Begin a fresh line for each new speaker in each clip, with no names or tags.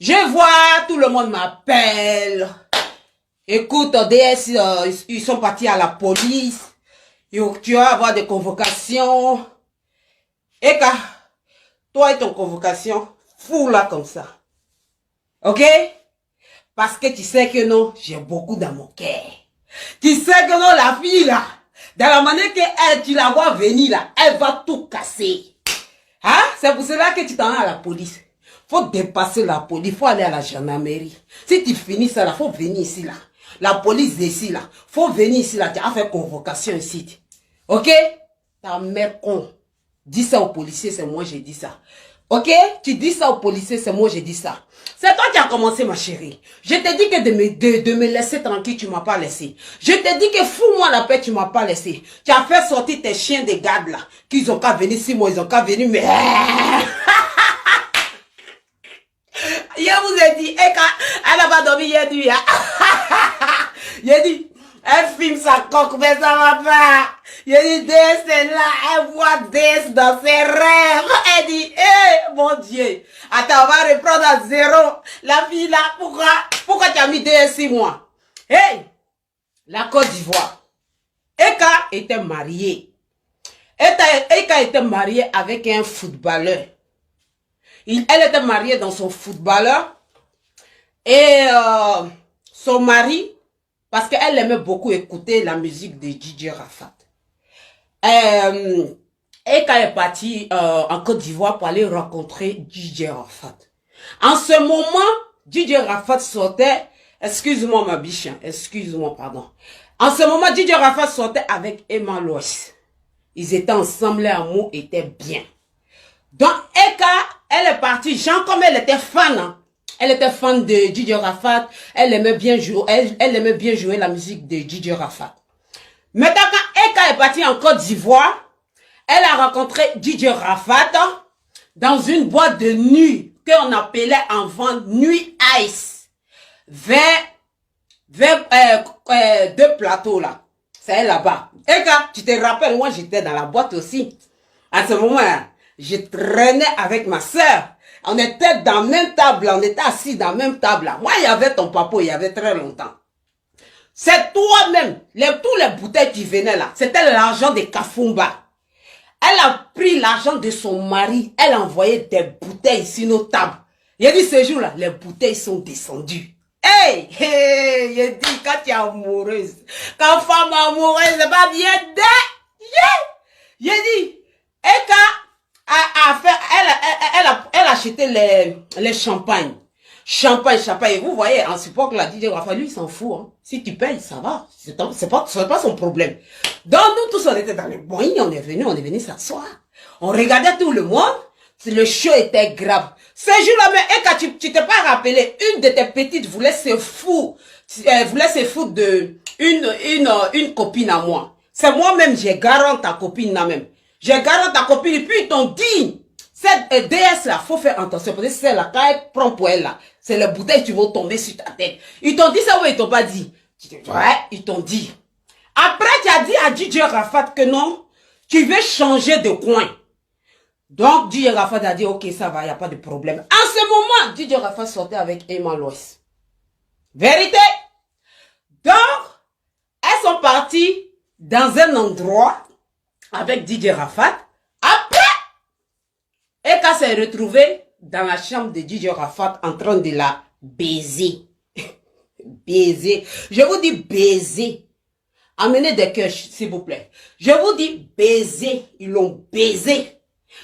Je vois, tout le monde m'appelle. Écoute, DS, ils sont partis à la police. Tu vas avoir des convocations. Eka, toi et ton convocation, fous-la comme ça. Ok? Parce que tu sais que non, j'ai beaucoup dans mon cœur. Tu sais que non, la fille là, dans la manière que tu la vois venir là, elle va tout casser. Hein? C'est pour cela que tu t'en vas à la police. Faut dépasser la police, faut aller à la gendarmerie. Si tu finis ça là, faut venir ici là. La police ici là, faut venir ici là, tu as fait convocation ici. Ok? Ta mère con. Dis ça aux policiers, c'est moi j'ai dit ça. Ok? Tu dis ça aux policiers, c'est moi j'ai dit ça. C'est toi qui as commencé ma chérie. Je t'ai dit que de me laisser tranquille, tu m'as pas laissé. Je t'ai dit que fous-moi la paix, tu m'as pas laissé. Tu as fait sortir tes chiens de garde là. Qu'ils ont qu'à venir 6 mois, ils ont qu'à venir, mais... Je vous ai dit, elle n'a pas dormi hier nuit. J'ai dit, elle filme sa coque, mais ça va pas. J'ai dit, DS est là, elle voit DS dans ses rêves. Elle dit, mon Dieu. Attends, on va reprendre à zéro. La fille là, pourquoi tu as mis DS 6 mois? Hey, la Côte d'Ivoire. Eka était mariée. Eka était mariée avec un footballeur. Elle était mariée dans son footballeur. Et son mari, parce qu'elle aimait beaucoup écouter la musique de DJ Rafat. Et quand elle est partie en Côte d'Ivoire pour aller rencontrer DJ Rafat. En ce moment, DJ Rafat sortait, excuse-moi ma biche, excuse-moi, pardon. En ce moment, DJ Rafat sortait avec Emma Lois. Ils étaient ensemble, l'amour était bien. Donc, Eka, elle est partie, Jean, comme elle était fan, hein. Elle était fan de DJ Rafat, elle aimait bien jouer, elle aimait bien jouer la musique de DJ Rafat. Maintenant, quand Eka est partie en Côte d'Ivoire, elle a rencontré DJ Rafat dans une boîte de nuit qu'on appelait avant Nuit Ice, vers deux plateaux là. C'est là-bas. Eka, tu te rappelles, moi j'étais dans la boîte aussi. À ce moment-là, je traînais avec ma soeur. On était dans la même table, on était assis dans la même table. Moi, il y avait ton papa, il y avait très longtemps. C'est toi-même, tous les bouteilles qui venaient là, c'était l'argent de Kafumba. Elle a pris l'argent de son mari, elle a envoyé des bouteilles sur nos tables. Il a dit ce jour-là, les bouteilles sont descendues. Hey, hey, il a dit quand tu es amoureuse, quand femme amoureuse, c'est pas bien de... Yeah. Il a dit, Eka elle a acheté les champagnes. Champagne. Vous voyez, en support que la DJ Rafa, lui, il s'en fout. Hein. Si tu payes, ça va. C'est pas son problème. Donc, nous tous, on était dans le boing, on est venu s'asseoir. On regardait tout le monde. Le show était grave. Ce jour-là, mais Eka, tu t'es pas rappelé, une de tes petites voulait se foutre de une copine à moi. C'est moi-même, j'ai garant ta copine là même. J'ai garant ta copine, et puis ils t'ont dit, cette DS là, faut faire attention, parce que c'est là, quand elle prend pour elle là, c'est les bouteilles qui vont tomber sur ta tête. Ils t'ont dit ça ou ils t'ont pas dit? Ouais, ils t'ont dit. Après, tu as dit à DJ Rafat que non, tu veux changer de coin. Donc, DJ Rafat a dit, ok, ça va, il n'y a pas de problème. En ce moment, DJ Rafat sortait avec Emma Lois. Vérité? Donc, elles sont parties dans un endroit avec DJ Rafat. Après, Eka s'est retrouvée dans la chambre de DJ Rafat en train de la baiser. Baiser. Je vous dis baiser. Amenez des cœurs, s'il vous plaît. Je vous dis baiser. Ils l'ont baisé.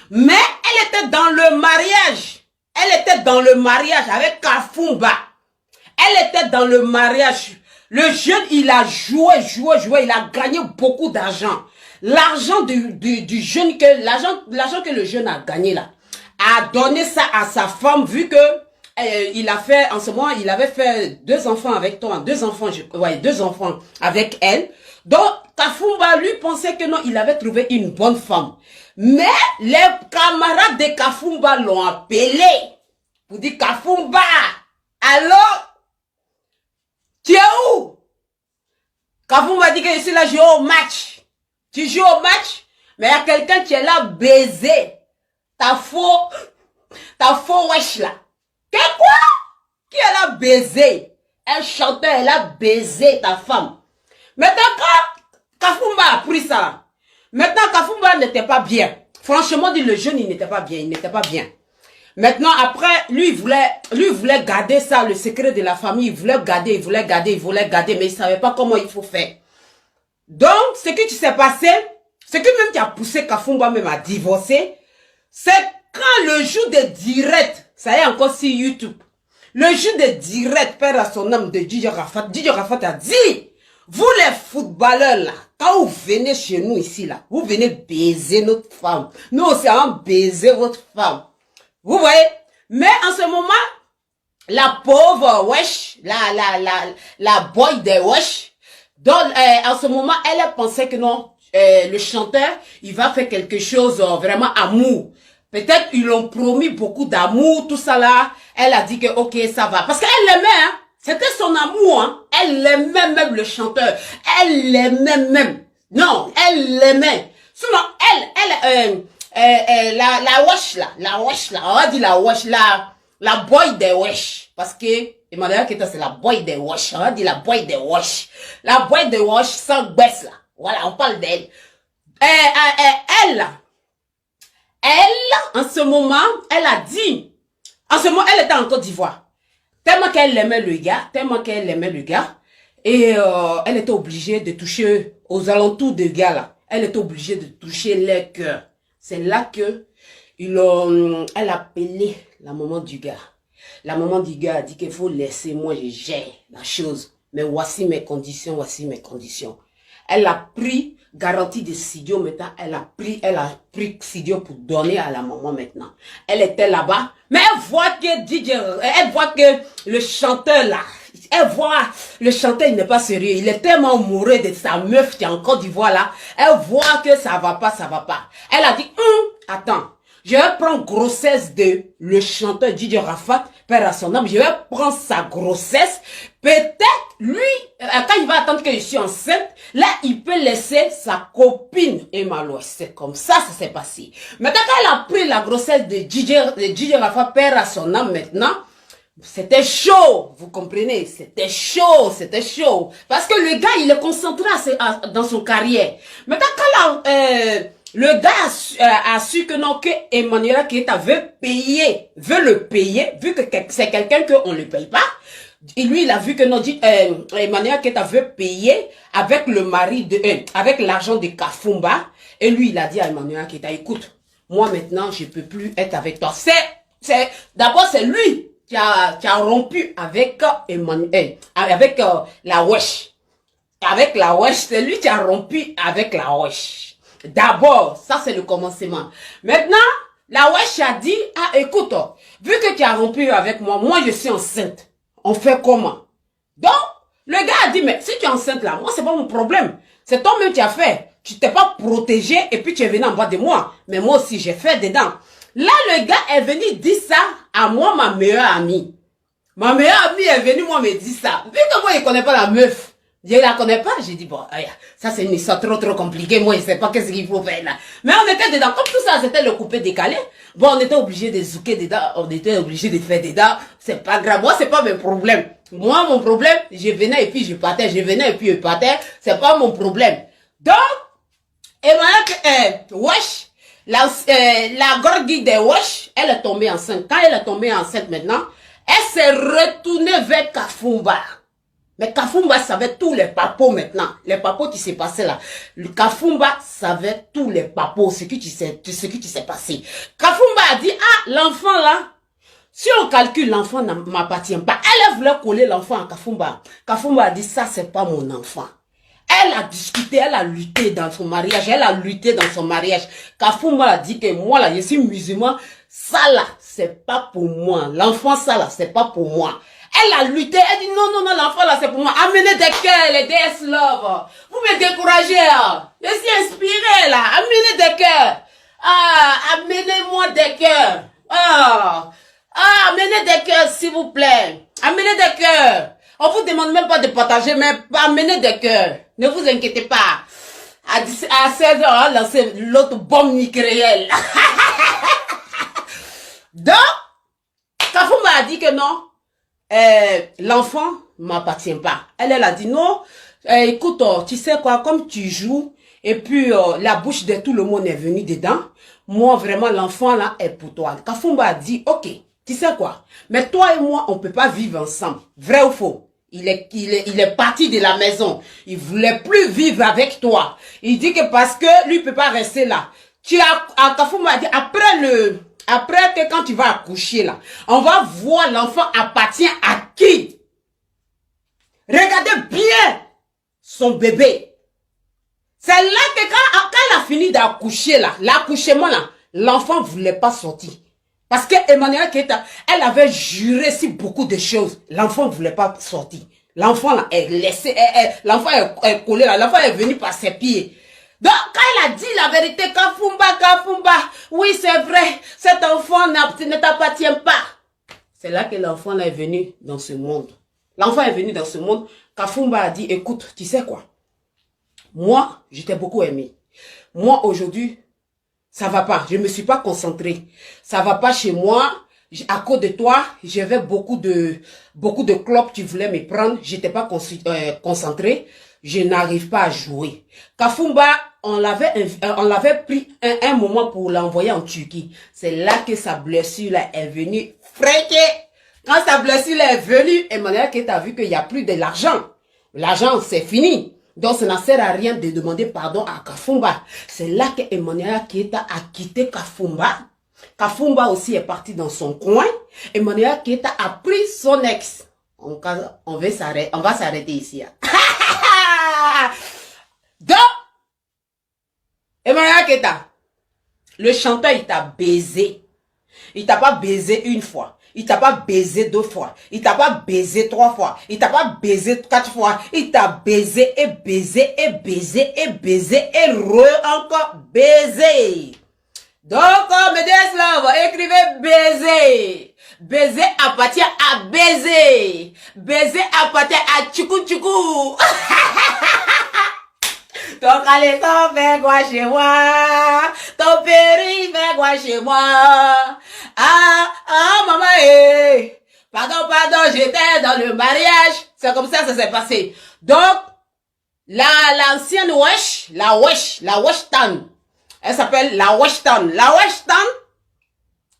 Mais elle était dans le mariage. Elle était dans le mariage avec Kafumba. Elle était dans le mariage. Le jeune, il a joué. Il a gagné beaucoup d'argent. L'argent du jeune, l'argent que le jeune a gagné là, a donné ça à sa femme, vu que il a fait, en ce moment, il avait fait 2 enfants avec toi, 2 enfants avec elle. Donc, Kafumba, lui, pensait que non, il avait trouvé une bonne femme. Mais les camarades de Kafumba l'ont appelé pour dire, Kafumba, alors, tu es où? Kafumba dit que je suis là, je joue au match. Tu joues au match, mais il y a quelqu'un qui est là baiser ta faux wesh là. Que quoi? baisé. Un chanteur, elle a baisé ta femme. Maintenant, quand Kafumba a pris ça, maintenant Kafumba n'était pas bien. Franchement, dit le jeune, il n'était pas bien, il n'était pas bien. Maintenant, après, lui, il voulait garder ça, le secret de la famille. Il voulait garder, mais il savait pas comment il faut faire. Donc, ce qui s'est passé, ce qui même qui a poussé Kafumba même à divorcer, c'est quand le jour de direct, ça y est encore sur YouTube, le jour de direct, père à son âme de Didier Rafat a dit, vous les footballeurs là, quand vous venez chez nous ici là, vous venez baiser notre femme. Nous aussi, on baiser votre femme. Vous voyez? Mais en ce moment, la pauvre wesh, la boy de wesh, donc, en ce moment, elle pensait que non, le chanteur, il va faire quelque chose vraiment amour. Peut-être ils l'ont promis beaucoup d'amour, tout ça là. Elle a dit que ok, ça va. Parce qu'elle l'aimait, hein. C'était son amour, hein. Elle aimait même le chanteur. Elle l'aimait même. Non, elle l'aimait. Sinon, la wesh là, on va dire la wesh, la boy des wesh. Parce que, Emmanuel Keta, c'est la boy des wesh. On va dire la boy des wesh. La boy des wesh sans baisse là. Voilà, on parle d'elle. Elle, en ce moment, elle a dit, en ce moment, elle était en Côte d'Ivoire. Tellement qu'elle aimait le gars, et elle était obligée de toucher aux alentours du gars là. Elle était obligée de toucher les cœurs. C'est là que elle a appelé la maman du gars. La maman du gars a dit qu'il faut laisser moi je gère la chose. Mais voici mes conditions, Elle a pris garantie de Sidio maintenant. Elle a pris Sidio pour donner à la maman maintenant. Elle était là-bas. Mais elle voit que le chanteur là, le chanteur il n'est pas sérieux. Il est tellement amoureux de sa meuf qui est en Côte d'Ivoire là. Elle voit que ça va pas. Elle a dit, attends. Je vais prendre grossesse de le chanteur Didier Rafat, père à son âme. Je vais prendre sa grossesse. Peut-être, lui, quand il va attendre que je suis enceinte, là, il peut laisser sa copine Emma Loès. C'est comme ça s'est passé. Maintenant, quand elle a pris la grossesse de Didier Rafat, père à son âme maintenant, c'était chaud, vous comprenez? C'était chaud. Parce que le gars, il est concentré dans son carrière. Maintenant, quand le gars a su que non, que Emmanuel Keita veut le payer, vu que c'est quelqu'un qu'on ne paye pas. Et lui, il a vu que non, Emmanuel Keita veut payer avec le mari avec l'argent de Kafumba. Et lui, il a dit à Emmanuel Keita, écoute, moi maintenant, je peux plus être avec toi. D'abord, c'est lui qui a rompu avec Emmanuel, avec la wesh. Avec la wesh, c'est lui qui a rompu avec la wesh. D'abord, ça c'est le commencement. Maintenant, la wesh a dit, écoute, vu que tu as rompu avec moi je suis enceinte. On fait comment? Donc, le gars a dit, mais si tu es enceinte là, moi c'est pas mon problème. C'est toi-même qui as fait. Tu t'es pas protégé et puis tu es venu en bas de moi. Mais moi aussi, j'ai fait dedans. Là, le gars est venu dire ça à moi, ma meilleure amie. Ma meilleure amie est venue, moi, me dire ça. Vu que moi, il connaît pas la meuf. Je la connais pas, j'ai dit, bon, ça c'est une histoire trop compliquée, moi je sais pas qu'est-ce qu'il faut faire là. Mais on était dedans, comme tout ça c'était le coupé décalé, bon on était obligé de zouker dedans, on était obligé de faire dedans, c'est pas grave, moi c'est pas mes problèmes. Moi mon problème, je venais et puis je partais, c'est pas mon problème. Donc, wesh, la gorgie de wesh, elle est tombée enceinte. Quand elle est tombée enceinte maintenant, elle s'est retournée vers Kafumba. Mais Kafumba savait tous les papos maintenant. Les papos qui s'est passé là. Le Kafumba savait tous les papos, ce qui s'est passé. Kafumba a dit, l'enfant là, si on calcule, l'enfant ne m'appartient pas. Elle voulait coller l'enfant à Kafumba. Kafumba a dit, ça c'est pas mon enfant. Elle a discuté, elle a lutté dans son mariage. Kafumba a dit que moi là, je suis musulman. Ça là, c'est pas pour moi. L'enfant ça là, c'est pas pour moi. Elle a lutté, elle dit non, l'enfant là c'est pour moi. Amenez des cœurs, les DS Love. Vous me découragez. Je suis inspirée là. Amenez des cœurs. Amenez-moi des cœurs. Amenez des cœurs s'il vous plaît. Amenez des cœurs. On vous demande même pas de partager, mais amenez des cœurs. Ne vous inquiétez pas. À 16h, on va lancer l'autre bombe nucléaire. Donc, Kafumba a dit que non. l'enfant m'appartient pas. Elle a dit non, écoute, tu sais quoi, comme tu joues, et puis la bouche de tout le monde est venue dedans, moi vraiment l'enfant là est pour toi. Kafumba a dit, ok, tu sais quoi, mais toi et moi on peut pas vivre ensemble, vrai ou faux? Il est parti de la maison, il voulait plus vivre avec toi. Il dit que parce que lui peut pas rester là. Kafumba a dit, après que quand tu vas accoucher là, on va voir l'enfant appartient à qui. Regardez bien son bébé. C'est là que quand elle a fini d'accoucher là, l'accouchement là, l'enfant voulait pas sortir. Parce que Emmanuel Keita, elle avait juré sur beaucoup de choses. L'enfant voulait pas sortir. L'enfant là est laissé, l'enfant est collé là, l'enfant est venu par ses pieds. Donc, quand elle a dit la vérité, Kafumba, oui, c'est vrai, cet enfant ne t'appartient pas. C'est là que l'enfant là est venu dans ce monde. L'enfant est venu dans ce monde. Kafumba a dit, écoute, tu sais quoi? Moi, je t'ai beaucoup aimé. Moi, aujourd'hui, ça va pas. Je me suis pas concentrée. Ça va pas chez moi. À cause de toi, j'avais beaucoup de clopes, tu voulais me prendre. J'étais pas concentrée. Je n'arrive pas à jouer. Kafumba, on l'avait pris un moment pour l'envoyer en Turquie. C'est là que sa blessure là est venue fréquer. Quand sa blessure là est venue, Emmanuel Keita a vu qu'il n'y a plus de l'argent. L'argent, c'est fini. Donc, ça ne sert à rien de demander pardon à Kafumba. C'est là que Emmanuel Keita a quitté Kafumba. Kafumba aussi est parti dans son coin. Emmanuel Keita a pris son ex. On va s'arrêter ici. Donc, Emmanuel Keita, le chanteur, il t'a baisé. Il t'a pas baisé une fois. Il t'a pas baisé deux fois. Il t'a pas baisé trois fois. Il t'a pas baisé quatre fois. Il t'a baisé et baisé et baisé et baisé et encore baisé. Donc, mesdames, là, écrivez baiser. Baiser appartient à baiser. Baiser appartient à tchoukou tchoukou. Ton caleçon fait quoi chez moi? Ton péri fait quoi chez moi? Maman, pardon, j'étais dans le mariage. C'est comme ça s'est passé. Donc, l'ancienne wesh, la wesh tan. Elle s'appelle la wesh tan. La wesh tan,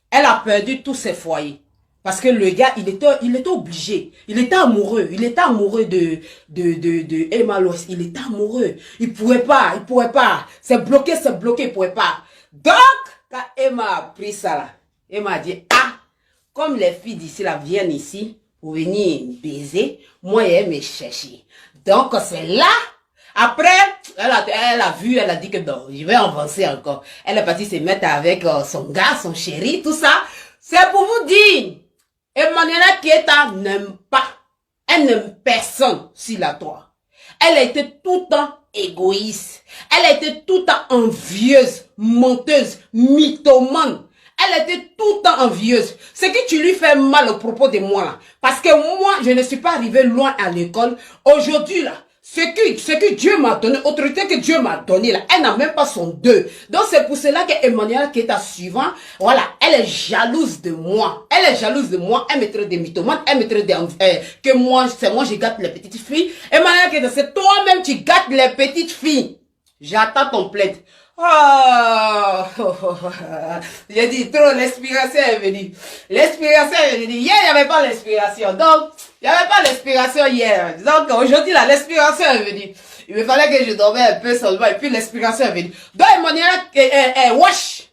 elle a perdu tous ses foyers. Parce que le gars, il était obligé. Il était amoureux. Il était amoureux de Emma Lois. Il était amoureux. Il pouvait pas. C'est bloqué, il pouvait pas. Donc, quand Emma a pris ça là, Emma a dit, comme les filles d'ici là viennent ici pour venir baiser, moi, elle me chercher. Donc, c'est là, après, elle a vu, elle a dit que non, je vais avancer encore. Elle est partie se mettre avec son gars, son chéri, tout ça. C'est pour vous dire, Emmanuel Keita n'aime pas, elle n'aime personne sur la toile. Elle a été tout le temps égoïste. Elle a été tout le temps envieuse, menteuse, mythomane. Elle était tout le temps envieuse. Ce que tu lui fais mal au propos de moi là. Parce que moi, je ne suis pas arrivée loin à l'école. Aujourd'hui là, ce que Dieu m'a donné, autorité que Dieu m'a donné là, elle n'a même pas son deux. Donc c'est pour cela que Emmanuel Keita suivant, voilà, elle est jalouse de moi. Elle est jalouse de moi, elle me traite des mythomanes, elle me traite que moi, c'est moi je gâte les petites filles. Emmanuel Keita, c'est toi-même qui gâtes les petites filles. J'attends ton plainte. J'ai dit trop, l'inspiration est venue. L'inspiration est venue. Hier, il n'y avait pas l'inspiration. Donc, il n'y avait pas l'inspiration hier. Donc, aujourd'hui, là, l'inspiration est venue. Il me fallait que je dormais un peu seulement. Et puis, l'inspiration est venue. Donc, Emmanuel, wesh.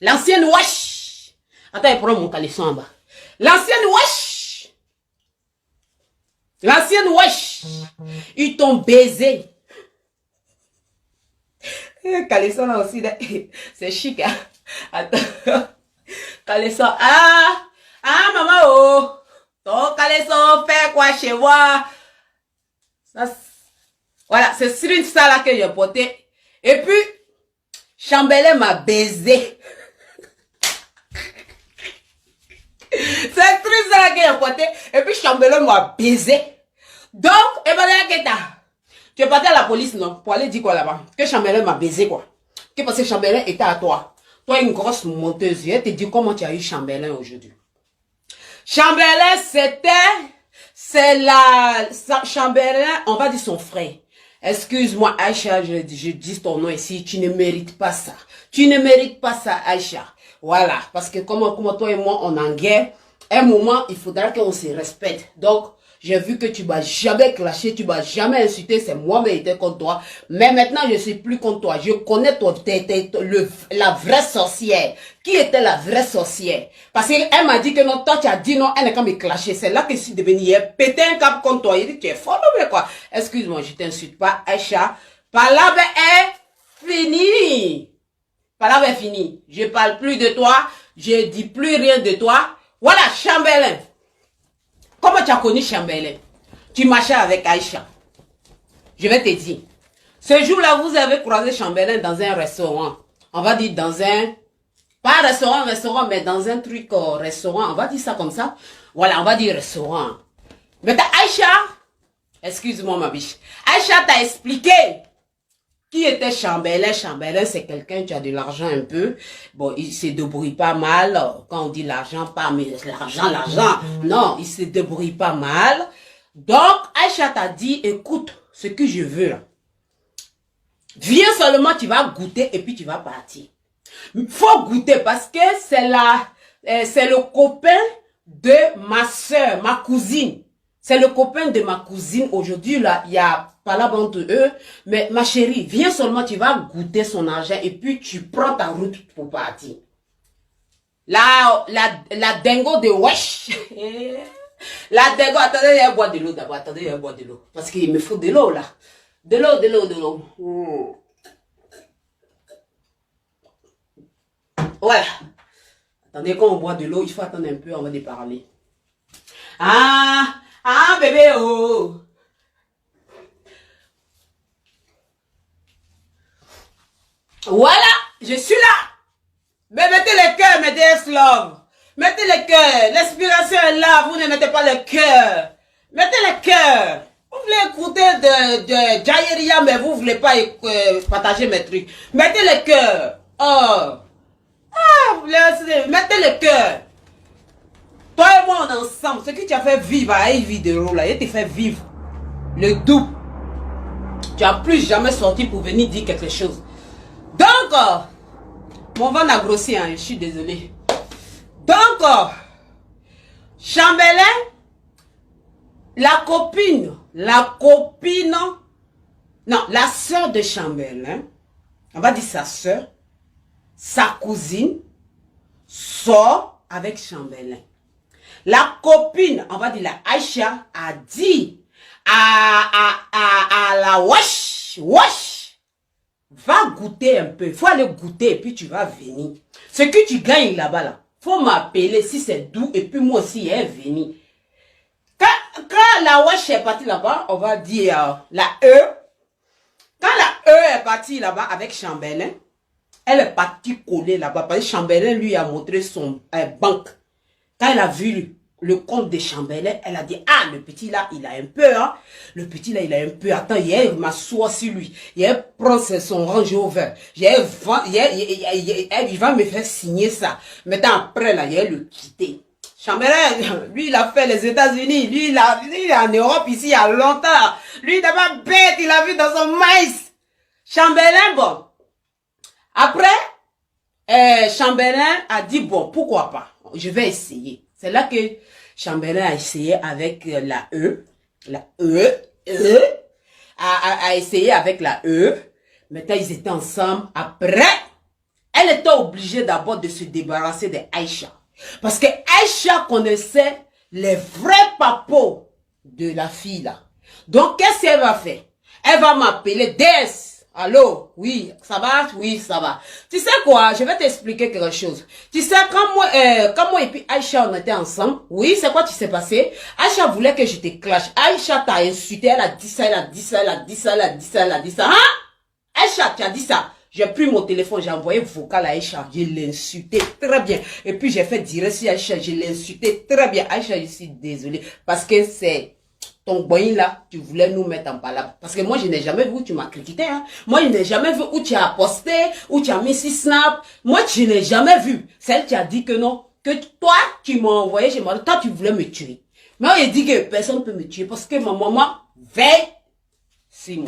L'ancienne wesh. Attends, il prend mon caleçon en bas. L'ancienne wesh. L'ancienne wesh. Ils t'ont baisé. Caleçon là aussi, c'est chic, hein. Attends. Caleçon, maman, oh. Ton caleçon fait quoi chez moi? Ça, voilà, c'est sur une salle là que j'ai porté. Et puis, Chambellan m'a baisé. C'est sur ça là que j'ai porté. Et puis, Chambellan m'a baisé. Donc, Emmanuel Keita, tu es parti à la police, non? Pour aller dire quoi là-bas? Que Chambellan m'a baisé, quoi. Que parce que Chambellan était à toi. Toi, une grosse menteuse. Je te dis comment tu as eu Chambellan aujourd'hui. Chambellan, Chambellan, on va dire son frère. Excuse-moi, Aïcha, je dis ton nom ici, tu ne mérites pas ça. Tu ne mérites pas ça, Aïcha. Voilà, parce que comme toi et moi, on est en guerre, un moment, il faudra qu'on se respecte. Donc, j'ai vu que tu m'as jamais clashé, tu m'as jamais insulté, c'est moi qui étais contre toi. Mais maintenant, je suis plus contre toi. Je connais la vraie sorcière. Qui était la vraie sorcière? Parce qu'elle m'a dit que non, toi tu as dit non, elle n'est qu'à me clasher. C'est là que je suis devenue pété un cap contre toi. Il dit, tu es fort, mais quoi? Excuse-moi, je t'insulte pas, Aïcha. Palabre est fini. Palabre est fini. Je parle plus de toi. Je dis plus rien de toi. Voilà, Chambellan. Comment tu as connu Chambellan? Tu marchais avec Aïcha. Je vais te dire. Ce jour-là, vous avez croisé Chambellan dans un restaurant. On va dire dans un... Pas restaurant, mais dans un truc restaurant. On va dire ça comme ça. Voilà, on va dire restaurant. Mais Aïcha... Excuse-moi ma biche. Aïcha t'a expliqué qui était Chambellan. Chambellan, c'est quelqu'un qui a de l'argent un peu. Bon, il se débrouille pas mal. Quand on dit l'argent, pas mais l'argent. Non, il se débrouille pas mal. Donc, Aïcha t'a dit, écoute, ce que je veux là. Viens seulement, tu vas goûter et puis tu vas partir. Faut goûter parce que c'est le copain de ma soeur, ma cousine. C'est le copain de ma cousine. Aujourd'hui, là, il y a pas là entre eux. Mais ma chérie, viens seulement, tu vas goûter son argent et puis tu prends ta route pour partir. La dingo de wesh. La dingo, attendez, il y a boire de l'eau d'abord. Attendez, il y a boire de l'eau. Parce qu'il me faut de l'eau, là. De l'eau. Voilà. Attendez, quand on boit de l'eau, il faut attendre un peu avant de parler. Ah, bébé, oh. Voilà, je suis là. Mais mettez le cœur, mes DS Love. Mettez le cœur. L'inspiration est là, vous ne mettez pas le cœur. Mettez le cœur. Vous voulez écouter de Jayeria, mais vous ne voulez pas partager mes trucs. Mettez le cœur. Oh. Mettez le cœur. Toi et moi, on est ensemble. Ce que tu as fait vivre à une vidéo, là, il te fait vivre le double. Tu n'as plus jamais sorti pour venir dire quelque chose. Donc, mon ventre a grossi, hein, je suis désolé. Donc, Chambellan, la soeur de Chambellan, on va dire sa soeur, sa cousine, sort avec Chambellan. La copine, on va dire la Aïcha, a dit à la wesh, va goûter un peu. Il faut aller goûter et puis tu vas venir. Ce que tu gagnes là-bas, là, faut m'appeler si c'est doux et puis moi aussi, elle est venue. Quand la wesh est partie là-bas, on va dire la E. Quand la E est partie là-bas avec Chambellan, elle est partie coller là-bas parce que Chambellan lui a montré son banque. Quand elle a vu le compte de Chambellan, elle a dit, ah, le petit là, il a un peu, hein. Le petit là, il a un peu. Attends, il m'assoit sur lui. Il prend son Range Rover. Il va me faire signer ça. Maintenant, après, là, il le quitter. Chambellan, lui, il a fait les États-Unis. Lui, il est en Europe ici il y a longtemps. Lui, il n'est pas bête. Il a vu dans son maïs. Chambellan, bon. Après, Chambellan a dit, bon, pourquoi pas? Je vais essayer. C'est là que Chambellan a essayé avec la E. A essayé avec la E. Maintenant, ils étaient ensemble. Après, elle était obligée d'abord de se débarrasser de Aïcha. Parce que Aïcha connaissait les vrais papos de la fille là. Donc, qu'est-ce qu'elle va faire? Elle va m'appeler DS. Allô? Oui, ça va? Oui, ça va. Tu sais quoi? Je vais t'expliquer quelque chose. Tu sais, quand moi et puis Aïcha, on était ensemble, oui, c'est quoi qui s'est passé? Aïcha voulait que je te clash. Aïcha t'a insulté, elle a dit ça. Hein? Aïcha, tu as dit ça. J'ai pris mon téléphone, j'ai envoyé vocal à Aïcha. Je l'ai insulté très bien. Et puis, j'ai fait direct sur Aïcha. Je l'ai insulté très bien. Aïcha, je suis désolée. Parce que c'est... Ton boy là, tu voulais nous mettre en palabre. Parce que moi, je n'ai jamais vu où tu m'as critiqué. Hein. Moi, je n'ai jamais vu où tu as posté, où tu as mis si snap. Moi, je n'ai jamais vu. Celle qui a dit que non, que toi, tu m'as envoyé chez moi, toi, tu voulais me tuer. Mais il dit que personne ne peut me tuer parce que ma maman veille 6 mois.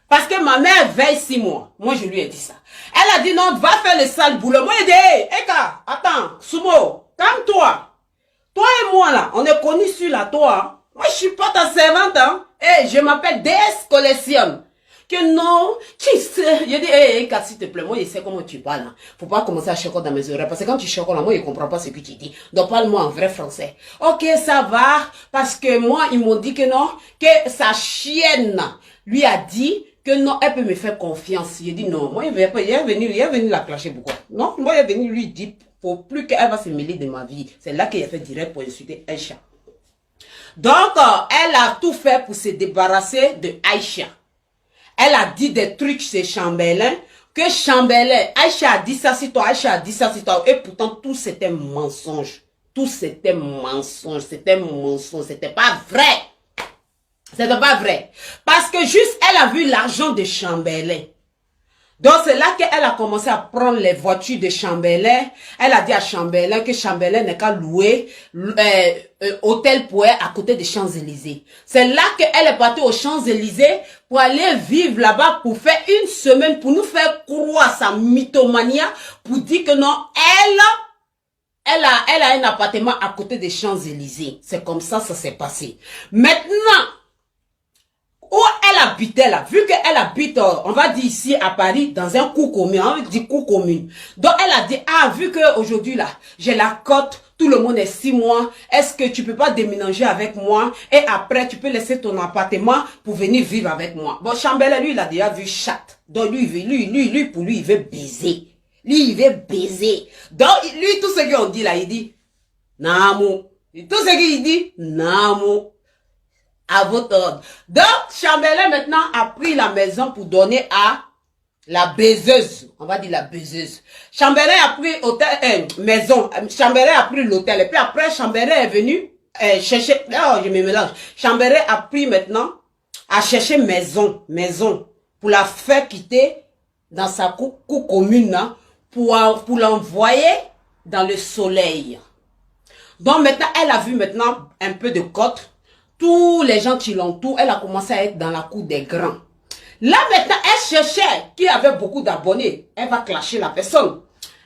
Parce que ma mère veille 6 mois. Moi, je lui ai dit ça. Elle a dit non, va faire le sale boulot. Moi, j'ai dit, hey, Eka, attends, Sumo, calme-toi. Toi et moi, là, on est connus sur la toi. Hein. Moi, je suis pas ta servante. Hein. Hey, je m'appelle DS Collection. Que non, tu sais. Je dis, hey, Eka, s'il te plaît, moi, je sais comment tu parles. Hein. Faut pas commencer à chocolat dans mes oreilles. Parce que quand tu chocolat, moi, je comprends pas ce que tu dis. Donc, parle-moi en vrai français. Ok, ça va. Parce que moi, ils m'ont dit que non, que sa chienne lui a dit que non, elle peut me faire confiance. J'ai dit non, moi, il est venu la clasher pourquoi? Non, moi, il est venu lui dire, pour plus qu'elle va se mêler de ma vie. C'est là qu'il a fait direct pour insulter Aïcha. Donc, elle a tout fait pour se débarrasser de Aïcha. Elle a dit des trucs chez Chambellan, que Chambellan, Aïcha a dit ça sur toi, Aïcha a dit ça sur toi, et pourtant, tout c'était mensonge. Tout c'était mensonge, c'était pas vrai. C'était pas vrai. Parce que juste, elle a vu l'argent de Chambellan. Donc, c'est là qu'elle a commencé à prendre les voitures de Chambellan. Elle a dit à Chambellan que Chambellan n'est qu'à louer hôtel Pouet à côté des Champs-Élysées. C'est là qu'elle est partie aux Champs-Élysées pour aller vivre là-bas pour faire une semaine, pour nous faire croire sa mythomania, pour dire que non, elle a un appartement à côté des Champs-Élysées. C'est comme ça s'est passé. Maintenant, où elle habitait là, vu qu'elle habite, on va dire ici à Paris, dans un cours commun, on dit cours commun. Donc elle a dit, ah, vu qu'aujourd'hui là, j'ai la cote, tout le monde est 6 mois, est-ce que tu peux pas déménager avec moi et après tu peux laisser ton appartement pour venir vivre avec moi. Bon, Chambellan, lui, il a déjà vu chat. Donc lui, pour lui, il veut baiser. Lui, il veut baiser. Donc lui, tout ce qu'on dit là, il dit, Namo. Tout ce qu'il dit, Namo. À votre ordre. Donc, Chambellan maintenant a pris la maison pour donner à la baiseuse. On va dire la baiseuse. Chambellan a pris hôtel, maison. Chambellan a pris l'hôtel. Et puis après, Chambellan est venu chercher. Oh, je me mélange. Chambellan a pris maintenant à chercher maison. Pour la faire quitter dans sa cour commune. Hein, pour l'envoyer dans le soleil. Donc maintenant, elle a vu maintenant un peu de côte. Tous les gens qui l'entourent, elle a commencé à être dans la cour des grands. Là maintenant, elle cherchait qui avait beaucoup d'abonnés. Elle va clasher la personne.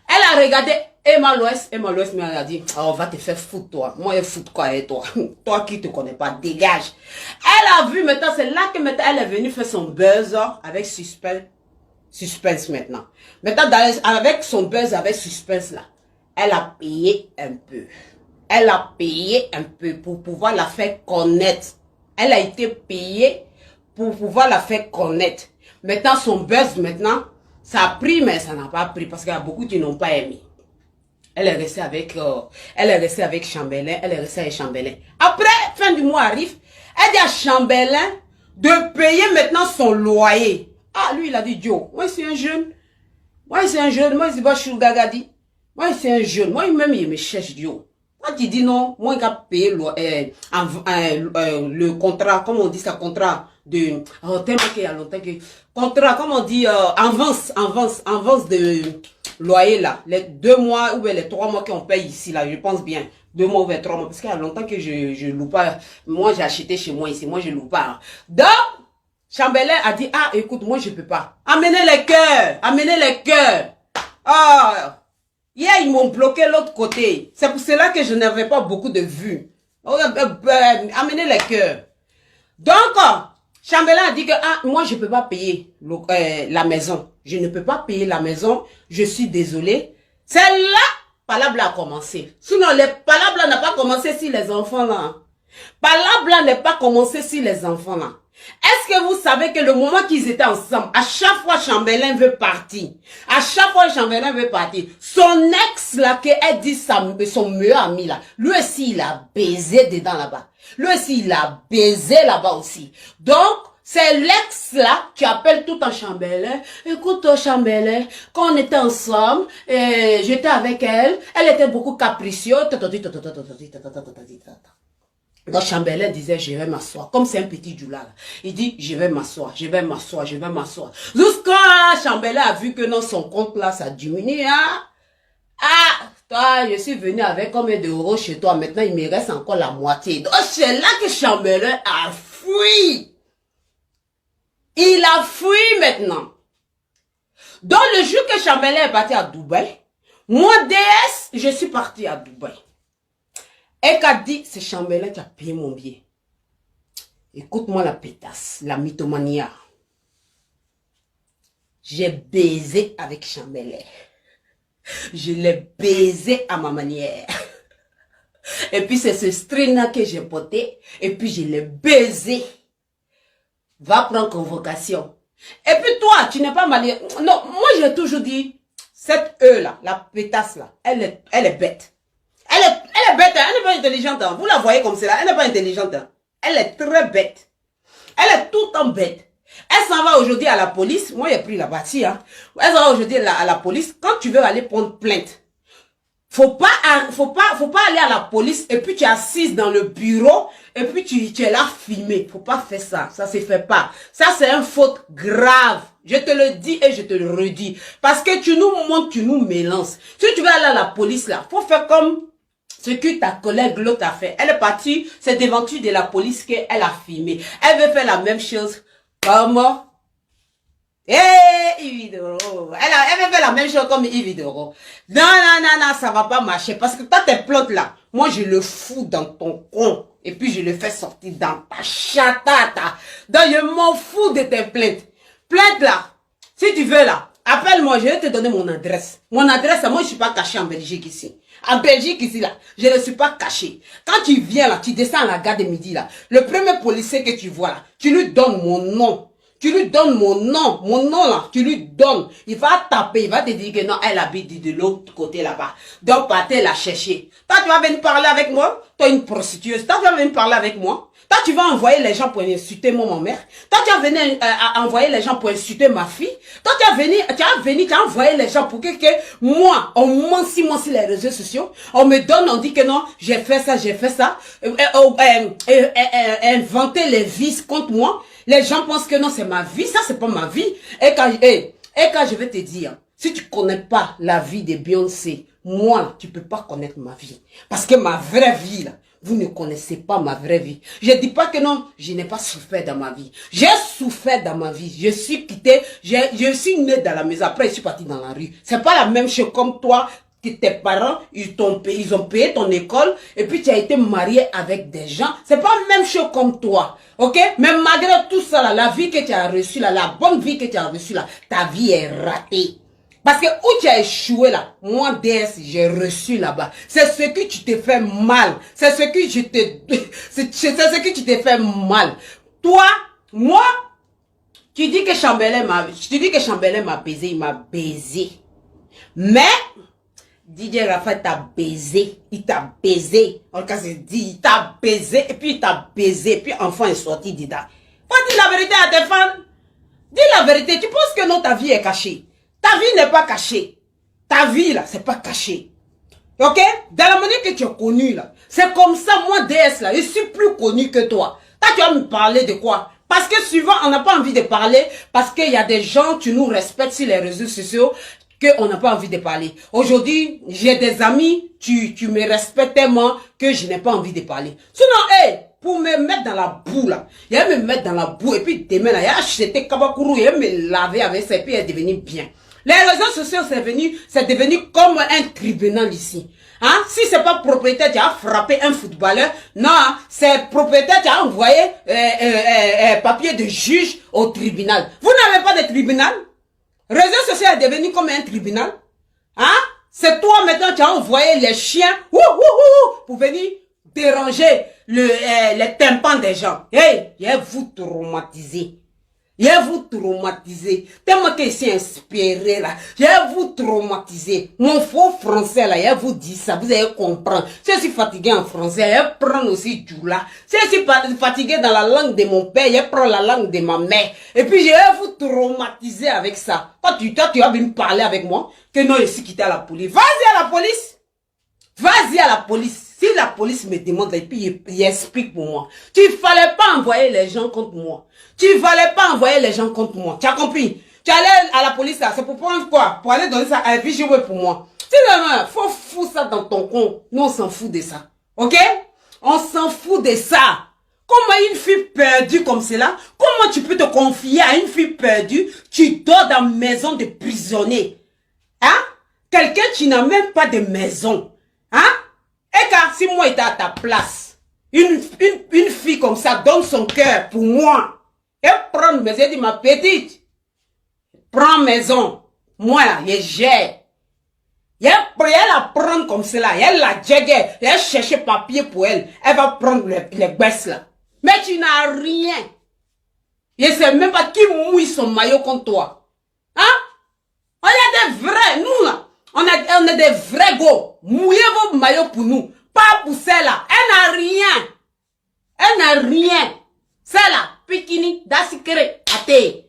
Elle a regardé Emma Loès, mais elle a dit, oh, on va te faire foutre toi. Moi, je foutre quoi et toi? Toi qui te connais pas, dégage. Elle a vu maintenant, c'est là que maintenant elle est venue faire son buzz avec suspense maintenant. Maintenant, avec son buzz avec suspense là, elle a payé un peu. Elle a payé un peu pour pouvoir la faire connaître. Elle a été payée pour pouvoir la faire connaître. Maintenant, son buzz, maintenant, ça a pris, mais ça n'a pas pris parce qu'il y a beaucoup qui n'ont pas aimé. Elle est restée avec Chambellan. Elle est restée avec Chambellan. Après, fin du mois arrive, elle dit à Chambellan de payer maintenant son loyer. Ah, lui, il a dit, Joe, moi, c'est un jeune. Moi, c'est pas Chougagadi. Moi, c'est un jeune. Moi, même, il me cherche, Joe. Quand tu dis non, moi, il a payé le contrat, comment on dit ça, contrat de, tellement qu'il y a longtemps que, contrat, comment on dit, avance de loyer là, les 2 mois ou les 3 mois qu'on paye ici là, je pense bien, 2 mois ou 3 mois, parce qu'il y a longtemps que je loue pas, moi j'ai acheté chez moi ici, moi je loue pas. Donc, Chambellan a dit, ah, écoute, moi je peux pas. Amenez les cœurs. Ah, hier, ils m'ont bloqué l'autre côté. C'est pour cela que je n'avais pas beaucoup de vues. Amenez les cœurs. Donc, Chambellan a dit que moi, je ne peux pas payer la maison. Je ne peux pas payer la maison. Je suis désolé. C'est là Palabla a commencé. Sinon, les Palabla n'a pas commencé si les enfants là. Palabla n'est pas commencé si les enfants là. Est-ce que vous savez que le moment qu'ils étaient ensemble, à chaque fois Chambellan veut partir, son ex là, qu'elle dit son meilleur ami là, lui aussi il a baisé dedans là-bas. Lui aussi il a baisé là-bas aussi. Donc, c'est l'ex là qui appelle tout en Chambellan. Écoute Chambellan, quand on était ensemble, j'étais avec elle était beaucoup capricieuse. Donc Chambellan disait, je vais m'asseoir. Comme c'est un petit Djoula. Il dit, je vais m'asseoir. Jusqu'à Chambellan a vu que dans son compte là, ça diminue. Hein? Ah, toi, je suis venu avec combien d'euros chez toi? Maintenant, il me reste encore la moitié. Donc, c'est là que Chambellan a fui. Il a fui maintenant. Donc, le jour que Chambellan est parti à Dubaï, moi, DS, je suis parti à Dubaï. Et qu'a dit, c'est Chambellan qui a payé mon billet. Écoute-moi la pétasse, la mythomania. J'ai baisé avec Chambellan. Je l'ai baisé à ma manière. Et puis c'est ce string-là que j'ai porté. Et puis je l'ai baisé. Va prendre convocation. Et puis toi, tu n'es pas marié. Non, moi j'ai toujours dit, cette E-là, la pétasse-là, elle est bête. Elle est bête, hein? Elle n'est pas intelligente. Hein? Vous la voyez comme cela, elle n'est pas intelligente. Hein? Elle est très bête. Elle est tout le temps bête. Elle s'en va aujourd'hui à la police. Moi, j'ai pris la bâtie. Hein. Elle s'en va aujourd'hui à la police. Quand tu veux aller prendre plainte, faut pas aller à la police et puis tu es assise dans le bureau et puis tu es là filmé. Faut pas faire ça. Ça se fait pas. Ça, c'est une faute grave. Je te le dis et je te le redis. Parce que tu nous montres, tu nous mélanges. Si tu veux aller à la police, là, faut faire comme ce que ta collègue l'autre a fait. Elle est partie, c'est devant de la police qu'elle a filmé. Elle veut faire la même chose. Comment? Ividoro. Elle veut faire la même chose comme Ividoro. Non, ça va pas marcher. Parce que toi, tes plantes là, moi, je le fous dans ton con. Et puis, je le fais sortir dans ta chatata. Donc, je m'en fous de tes plaintes. Plainte là, si tu veux là, appelle-moi, je vais te donner mon adresse. Mon adresse, moi, je suis pas caché en Belgique ici. En Belgique ici là, je ne suis pas caché. Quand tu viens là, tu descends à la gare de midi là, le premier policier que tu vois là, tu lui donnes mon nom. Tu lui donnes mon nom là, tu lui donnes. Il va taper, il va te dire que non, elle habite de l'autre côté là-bas. Donc partez la chercher. Toi, tu vas venir parler avec moi. Toi, une prostitueuse. Toi, tu vas venir parler avec moi. Toi, tu vas envoyer les gens pour insulter ma mère. Toi, tu vas venir envoyer les gens pour insulter ma fille. Toi, tu vas envoyer les gens pour que moi, on mentit les réseaux sociaux. On me donne, on dit que non, j'ai fait ça. Inventer les vices contre moi. Les gens pensent que non, c'est ma vie. Ça, c'est pas ma vie. Et quand je vais te dire, si tu connais pas la vie de Beyoncé, moi, tu peux pas connaître ma vie. Parce que ma vraie vie, là, vous ne connaissez pas ma vraie vie. Je dis pas que non, je n'ai pas souffert dans ma vie. J'ai souffert dans ma vie. Je suis quitté, je suis né dans la maison. Après, je suis parti dans la rue. C'est pas la même chose comme toi, que tes parents, ils ont payé ton école, et puis tu as été marié avec des gens. C'est pas la même chose comme toi. Ok? Mais malgré tout ça, là, la vie que tu as reçue, là, la bonne vie que tu as reçue, là, ta vie est ratée. Parce que où tu as échoué là, moi DS, j'ai reçu là-bas. C'est ce que tu t'es fait mal. C'est ce que tu t'es fait mal. Toi, moi, tu dis que Chambellan m'a baisé, il m'a baisé. Mais DJ Rafa t'a baisé, il t'a baisé. En tout cas, c'est dit, il t'a baisé, et puis il t'a baisé, et puis enfant est sorti dedans. Faut dire la vérité à tes fans. Dis la vérité, tu penses que non, ta vie est cachée. Ta vie n'est pas cachée. Ta vie, là, c'est pas caché. Ok? Dans la manière que tu es connu, là, c'est comme ça, moi, DS, là, je suis plus connu que toi. Toi, tu vas me parler de quoi? Parce que souvent, on n'a pas envie de parler, parce qu'il y a des gens, tu nous respectes sur les réseaux sociaux, qu'on n'a pas envie de parler. Aujourd'hui, j'ai des amis, tu me respectes tellement que je n'ai pas envie de parler. Sinon, pour me mettre dans la boue, là, il va me mettre dans la boue, et puis demain, là, il a acheté Kabakuru, il va me laver avec ça, et puis il est devenu bien. Les réseaux sociaux, c'est devenu comme un tribunal ici. Hein? Si c'est pas propriétaire, tu as frappé un footballeur. Non, c'est propriétaire, tu as envoyé papier de juge au tribunal. Vous n'avez pas de tribunal? Réseaux sociaux est devenu comme un tribunal. Hein? C'est toi maintenant, tu as envoyé les chiens pour venir déranger les tympans des gens. Hey, il vous traumatisé. Il vous traumatisé. Tellement que c'est inspiré là. Il vous traumatisé. Mon faux français là, il vous dit ça. Vous allez comprendre. Si je suis fatigué en français, il prend aussi du là. Si je suis fatigué dans la langue de mon père, il prend la langue de ma mère. Et puis je vais vous traumatiser avec ça. Toi, tu vas bien parler avec moi. Que non, je suis quitté à la police. Vas-y à la police. Vas-y à la police. Si la police me demande, et puis il explique pour moi. Tu ne fallait pas envoyer les gens contre moi. Tu ne fallait pas envoyer les gens contre moi. Tu as compris? Tu allais à la police là, c'est pour prendre quoi? Pour aller donner ça à un vigile pour moi. Finalement, faut foutre ça dans ton con. Nous, on s'en fout de ça. Ok? On s'en fout de ça. Comment une fille perdue comme cela, comment tu peux te confier à une fille perdue, tu dors dans une maison de prisonnier? Hein? Quelqu'un qui n'a même pas de maison. Hein? Et car si moi j'étais à ta place, une fille comme ça donne son cœur pour moi. Elle prend une maison, elle dit ma petite, prends maison. Moi là, je gère. Elle la prend comme cela, elle la jégue, elle cherche papier pour elle. Elle va prendre les baisses là. Mais tu n'as rien. Je ne sais même pas qui mouille son maillot contre toi. Hein? On est des vrais, nous là. On est des vrais gars. Mouillez vos maillots pour nous. Pas pour celle-là. Elle n'a rien. Elle n'a rien. Celle-là, pikini, da sikere, ate.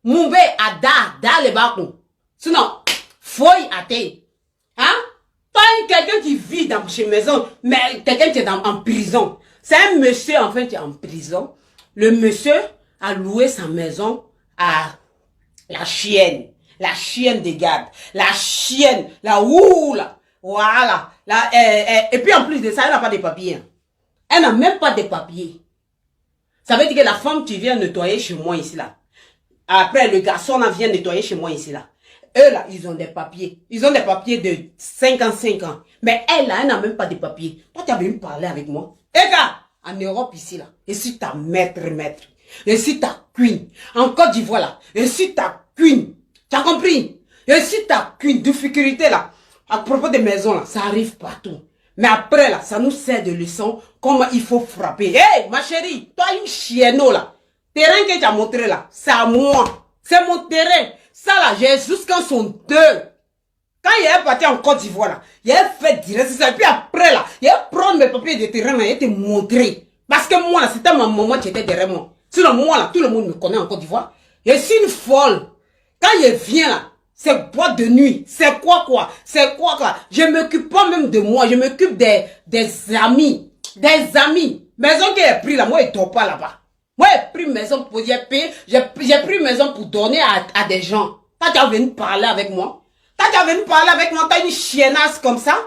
Moube, ada, da le bakon. Sinon, foy, ate. Hein? Pas quelqu'un qui vit dans chez maison, mais quelqu'un qui est en prison. C'est un monsieur, en fait, qui est en prison. Le monsieur a loué sa maison à la chienne. La chienne des gardes. La chienne. La oula. Voilà. Et puis en plus de ça, elle n'a pas de papiers. Hein. Elle n'a même pas de papiers. Ça veut dire que la femme qui vient nettoyer chez moi ici là. Après, le garçon là vient nettoyer chez moi ici là. Eux là, ils ont des papiers. Ils ont des papiers de 55 ans. Mais elle là, elle n'a même pas de papiers. Toi, tu as venu parler avec moi. Et gars, en Europe ici là. Et si t'as maître. Et si t'as queen. En Côte d'Ivoire là. Et si t'as queen. Tu as compris? Et si t'as qu'une difficulté là, à propos des maisons là, ça arrive partout. Mais après là, ça nous sert de leçon comment il faut frapper. Hey, ma chérie, toi une chienneau là, terrain que tu as montré là, c'est à moi. C'est mon terrain. Ça là, j'ai jusqu'en son deux. Quand il est parti en Côte d'Ivoire là, il a fait direct ça. Et puis après là, il a pris mes papiers de terrain là, il a te montré. Parce que moi là, c'était ma maman qui était derrière moi. Sinon moi là, tout le monde me connaît en Côte d'Ivoire. Je suis une folle. Quand il vient là, c'est boîte de nuit. C'est quoi? C'est quoi? Je m'occupe pas même de moi. Je m'occupe des amis. Des amis. Maison qui est pris là, moi, il dort pas là-bas. Moi, j'ai pris maison pour j'ai pris maison pour donner à des gens. Toi, tu as venu parler avec moi. Toi, tu as venu parler avec moi. T'as une chiennasse comme ça.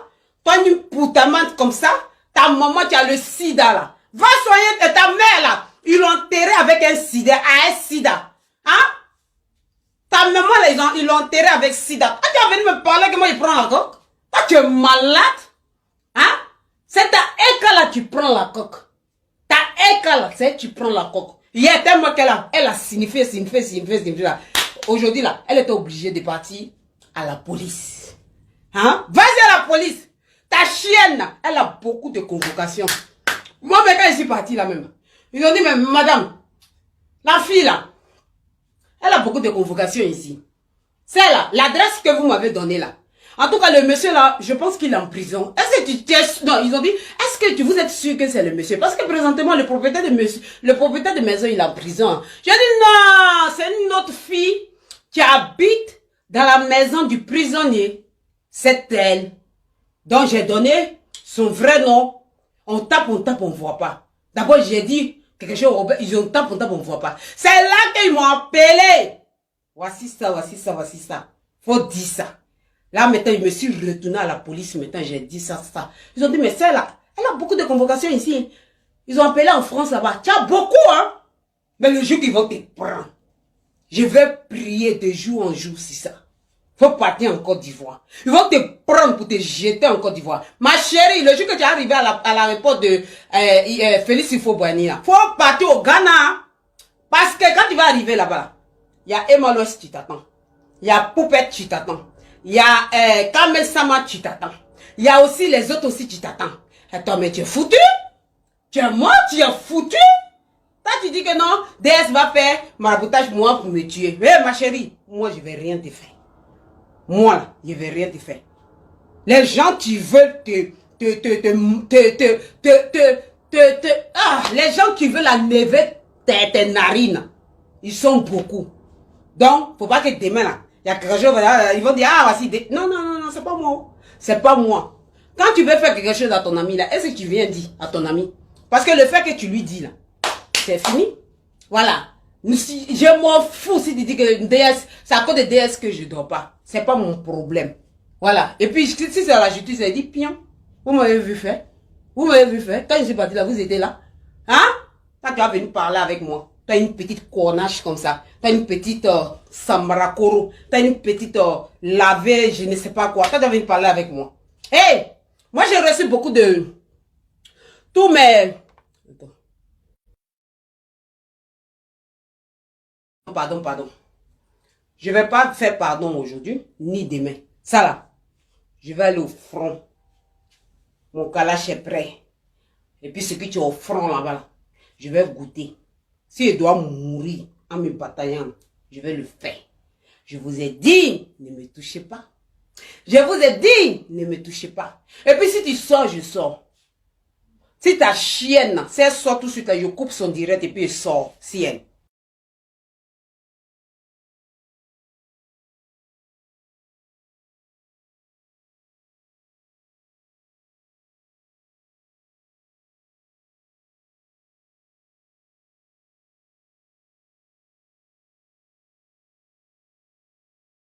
Toi, une poutamante comme ça. Ta maman, tu as le sida là. Va soigner ta mère là. Ils l'ont enterré avec un sida. À un sida. Hein? Ta maman, là, ils l'ont enterré avec sida. Ah, tu as venu me parler que moi, je prends la coque? Ah, tu es malade? Hein? C'est ta école là, tu prends la coque. Ta école là, c'est tu prends la coque. Hier, tellement qu'elle a signifié là. Aujourd'hui, là, elle était obligée de partir à la police. Hein? Vas-y à la police. Ta chienne, là, elle a beaucoup de convocations. Moi, mais quand je suis partie là même, ils ont dit, mais madame, la fille là, elle a beaucoup de convocations ici. C'est là, l'adresse que vous m'avez donnée là. En tout cas, le monsieur là, je pense qu'il est en prison. Est-ce que tu non, ils ont dit, est-ce que vous êtes sûr que c'est le monsieur? Parce que présentement, le propriétaire de maison, il est en prison. J'ai dit non, c'est une autre fille qui habite dans la maison du prisonnier. C'est elle. Donc j'ai donné son vrai nom. On tape, on voit pas. D'abord, j'ai dit quelque chose, ils ont tape, on voit pas. C'est là qu'ils m'ont appelé. Voici ça. Faut dire ça. Là, maintenant, je me suis retourné à la police, maintenant, j'ai dit ça. Ils ont dit, mais c'est là, elle a beaucoup de convocations ici. Ils ont appelé en France là-bas. Tu as beaucoup, hein? Mais le jour qu'ils vont te prendre, je vais prier de jour en jour, c'est ça. Faut partir en Côte d'Ivoire. Ils vont te prendre pour te jeter en Côte d'Ivoire. Ma chérie, le jour que tu es arrivé à l'aéroport de Félix Houphouët-Boigny, là, faut partir au Ghana. Parce que quand tu vas arriver là-bas, il y a Emma Lois qui t'attend. Il y a Poupette qui t'attend. Il y a Kamel Sama qui t'attend. Il y a aussi les autres aussi qui t'attendent. Attends, mais tu es foutu? Tu es mort? Tu es foutu? Toi, tu dis que non, DS va faire maraboutage moi pour me tuer. Eh, ma chérie, moi, je vais rien te faire. Moi, là, je vais rien te faire. Les gens qui veulent les gens qui veulent enlever tes narines, ils sont beaucoup. Donc, faut pas que demain, là, il y a quelque chose, ils vont dire, ah, voici, non, c'est pas moi. C'est pas moi. Quand tu veux faire quelque chose à ton ami, là, est-ce que tu viens dire à ton ami? Parce que le fait que tu lui dis, là, c'est fini. Voilà. Je m'en fous si tu dis que DS, c'est à cause de DS que je dors pas. C'est pas mon problème. Voilà. Et puis, si c'est à la justice, elle dit, pion, vous m'avez vu faire. Vous m'avez vu faire. Quand je suis parti là, vous étiez là. Hein? Quand tu as venu parler avec moi, tu as une petite cornache comme ça. Tu as une petite samrakoro. Tu as une petite lavé, je ne sais pas quoi. Quand tu as venu parler avec moi. Hey! Moi, j'ai reçu beaucoup de... Tous mes... Pardon. Je ne vais pas faire pardon aujourd'hui, ni demain. Ça là, je vais aller au front. Mon kalash est prêt. Et puis ce que tu as au front là-bas, là, je vais goûter. Si je dois mourir en me bataillant, je vais le faire. Je vous ai dit, ne me touchez pas. Je vous ai dit, ne me touchez pas. Et puis si tu sors, je sors. Si ta chienne, si elle sort tout de suite, je coupe son direct et puis elle sort. Si elle.